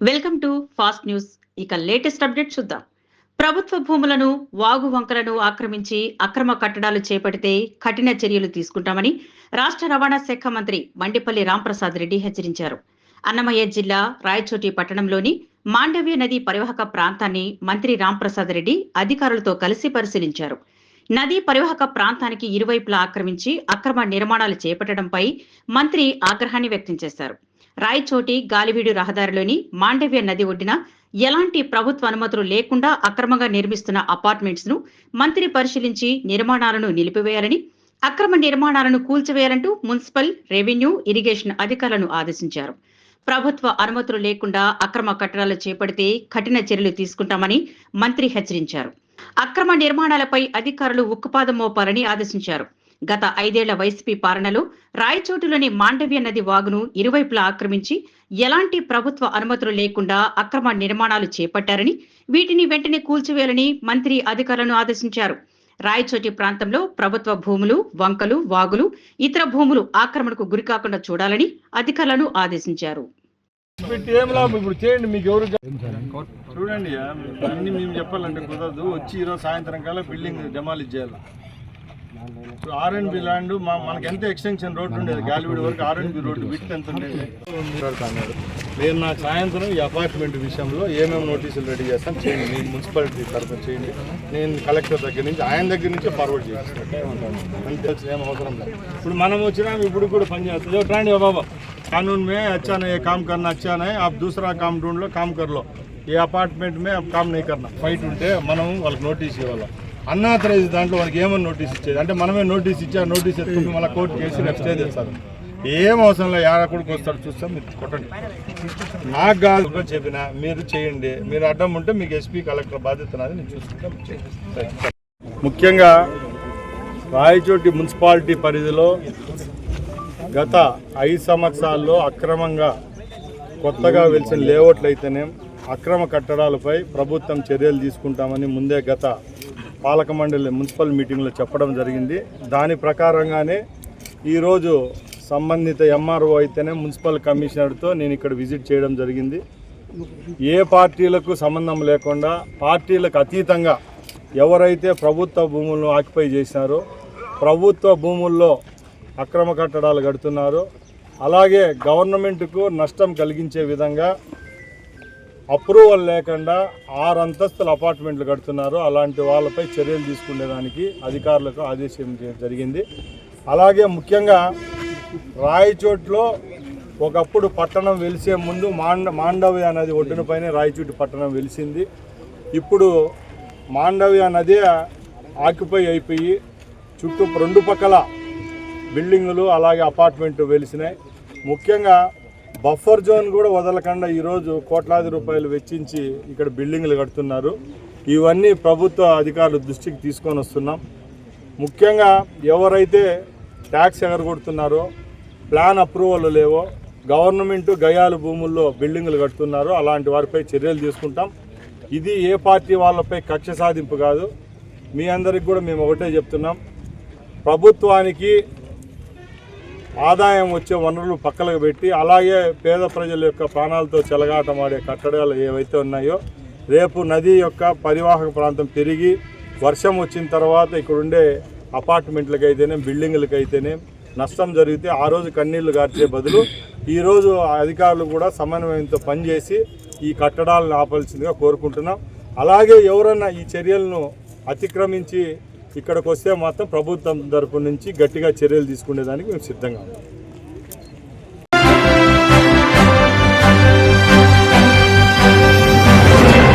Welcome to fast news. ఇక latest update చూద్దాం. ప్రభుత్వ భూములను, వాగు వంకలను ఆక్రమించి అక్రమ కట్టడాలు చేపడితే కఠిన చర్యలు తీసుకుంటామని రాష్ట్ర రవాణా శాఖ మంత్రి మండిపల్లి రాంప్రసాద్ రెడ్డి హెచ్చరించారు. అన్నమయ్య జిల్లా రాయచోటి పట్టణంలోని మాండవ్య నది పరివాహక ప్రాంతాన్ని మంత్రి రాంప్రసాద్ రెడ్డి అధికారులతో కలిసి పరిశీలించారు. నదీ పరివాహక ప్రాంతానికి ఇరువైపులా ఆక్రమించి అక్రమ నిర్మాణాలు చేపట్టడంపై మంత్రి ఆగ్రహాన్ని వ్యక్తం చేశారు. రాయచోటి గాలివీడు రహదారిలోని మాండవ్య నది ఒడ్డున ఎలాంటి ప్రభుత్వ అనుమతులు లేకుండా అక్రమంగా నిర్మిస్తున్న అపార్ట్మెంట్స్ ను మంత్రి పరిశీలించి నిర్మాణాలను నిలిపివేయాలని, అక్రమ నిర్మాణాలను కూల్చివేయాలంటూ మున్సిపల్, రెవెన్యూ, ఇరిగేషన్ అధికారులను ఆదేశించారు. ప్రభుత్వ అనుమతులు లేకుండా అక్రమ కట్టడాలు చేపడితే కఠిన చర్యలు తీసుకుంటామని మంత్రి హెచ్చరించారు. అక్రమ నిర్మాణాలపై అధికారులు ఉక్కుపాదం మోపాలని ఆదేశించారు. గత 5 ఏళ్ల వైసీపీ పాలనలో రాయచోటులోని మాండవ్య నది వాగును ఇరువైపులా ఆక్రమించి ఎలాంటి ప్రభుత్వ అనుమతులు లేకుండా అక్రమ నిర్మాణాలు చేపట్టారని, వీటిని వెంటనే కూల్చివేయాలని మంత్రి అధికారులను ఆదేశించారు. రాయచోటి ప్రాంతంలో ప్రభుత్వ భూములు, వంకలు, వాగులు, ఇతర భూములు ఆక్రమణకు గురికాకుండా చూడాలని అధికారులను ఆదేశించారు. చూడండి, అన్ని మేము చెప్పాలంటే కుదరదు. వచ్చి ఈరోజు సాయంత్రం కల్లా బిల్డింగ్ డెమాలిష్ చేయాలి. ఆర్ఎన్బి ల్యాండ్ మనకి ఎంత ఎక్స్టెన్షన్ రోడ్డు ఉండేది, గాలివీడు వరకు ఆర్ఎన్బి రోడ్డు విడ్త్ ఎంత ఉండేది. నేను నా సాయంత్రం ఈ అపార్ట్మెంట్ విషయంలో ఏమేమి నోటీసులు రెడీ చేస్తాను చేయండి. నేను మున్సిపాలిటీ తరఫున చేయండి. నేను కలెక్టర్ దగ్గర నుంచి, ఆయన దగ్గర నుంచి ఫార్వర్డ్ చేస్తాను. అంతే, ఏం అవసరం లేదు. ఇప్పుడు మనం వచ్చినా ఇప్పుడు కూడా పని చేస్తుంది. రాండి బాబా, कानून में अच्छा नहीं काम करना, अच्छा नहीं आप दूसरा काम ढूंढ लो, काम कर लो. ये अपार्टमेंट में अब काम नहीं करना. ఫైట్ ఉంటే మనం వాళ్ళకి నోటీస్ ఇవ్వాలి. అన్ఆథరైజ్ దాంట్లో వాళ్ళకి ఏమని నోటీస్ ఇచ్చేది అంటే మనమే నోటీస్ ఇచ్చా, నోటీస్ ఎత్తుకుని మళ్ళీ కోర్టు కేసు నెక్స్ట్ డే తెస్తారు. ఏం అవసరం లేదు. యాడకుడికి వస్తాడు చూస్తాం, మీరు కొట్టండి. నాకు కాదు చెప్పిన మీరు చేయండి. మీరు అడ్డం ఉంటే మీకు ఎస్పీ, కలెక్టర్ బాధ్యత నాది, నేను చూసుకుంటాం. ముఖ్యంగా రాయచోటి మున్సిపాలిటీ పరిధిలో గత 5 సంవత్సరాల్లో అక్రమంగా కొత్తగా వెలిసిన లేఅవుట్లు అయితేనే అక్రమ కట్టడాలపై ప్రభుత్వం చర్యలు తీసుకుంటామని ముందే గత పాలక మండలి మున్సిపల్ మీటింగ్లో చెప్పడం జరిగింది. దాని ప్రకారంగానే ఈరోజు సంబంధిత ఎంఆర్ఓ అయితేనే మున్సిపల్ కమిషనర్తో నేను ఇక్కడ విజిట్ చేయడం జరిగింది. ఏ పార్టీలకు సంబంధం లేకుండా పార్టీలకు అతీతంగా ఎవరైతే ప్రభుత్వ భూములను ఆక్యుపై చేసినారో, ప్రభుత్వ భూముల్లో అక్రమ కట్టడాలు కడుతున్నారు, అలాగే గవర్నమెంట్కు నష్టం కలిగించే విధంగా అప్రూవల్ లేకుండా 6 అంతస్తుల అపార్ట్మెంట్లు కడుతున్నారు, అలాంటి వాళ్ళపై చర్యలు తీసుకునేదానికి అధికారులకు ఆదేశించడం జరిగింది. అలాగే ముఖ్యంగా రాయచోట్లో ఒకప్పుడు పట్టణం వెలిసే ముందు మాండవ్య నది ఒడ్డునపైనే రాయచోటి పట్టణం వెలిసింది. ఇప్పుడు మాండవ్య నది ఆక్యుపై అయిపోయి చుట్టూ 2 పక్కల బిల్డింగులు అలాగే అపార్ట్మెంట్ వెలిసినాయి. ముఖ్యంగా బఫర్ జోన్ కూడా వదలకుండా ఈరోజు కోట్లాది రూపాయలు వెచ్చించి ఇక్కడ బిల్డింగులు కడుతున్నారు. ఇవన్నీ ప్రభుత్వ అధికారుల దృష్టికి తీసుకొని వస్తున్నాం. ముఖ్యంగా ఎవరైతే ట్యాక్స్ ఎగరగొడుతున్నారో, ప్లాన్ అప్రూవల్ లేవో, గవర్నమెంట్ గయాలు భూముల్లో బిల్డింగులు కడుతున్నారో అలాంటి వారిపై చర్యలు తీసుకుంటాం. ఇది ఏ పార్టీ వాళ్ళపై కక్ష సాధింపు కాదు. మీ అందరికి కూడా మేము ఒకటే చెప్తున్నాం, ప్రభుత్వానికి ఆదాయం వచ్చే వనరులు పక్కలకు పెట్టి అలాగే పేద ప్రజల యొక్క ప్రాణాలతో చెలగాటమాడే కట్టడాలు ఏవైతే ఉన్నాయో, రేపు నది యొక్క పరివాహక ప్రాంతం పెరిగి వర్షం వచ్చిన తర్వాత ఇక్కడ ఉండే అపార్ట్మెంట్లకైతేనే, బిల్డింగులకైతేనే నష్టం జరిగితే ఆ రోజు కన్నీళ్లు గార్చే బదులు ఈరోజు అధికారులు కూడా సమన్వయంతో పనిచేసి ఈ కట్టడాలను ఆపాల్సిందిగా కోరుకుంటున్నాం. అలాగే ఎవరన్నా ఈ చర్యలను అతిక్రమించి ఇక్కడికి వస్తే మాత్రం ప్రభుత్వం తరపు నుంచి గట్టిగా చర్యలు తీసుకునేదానికి మేము సిద్ధంగా ఉన్నాం.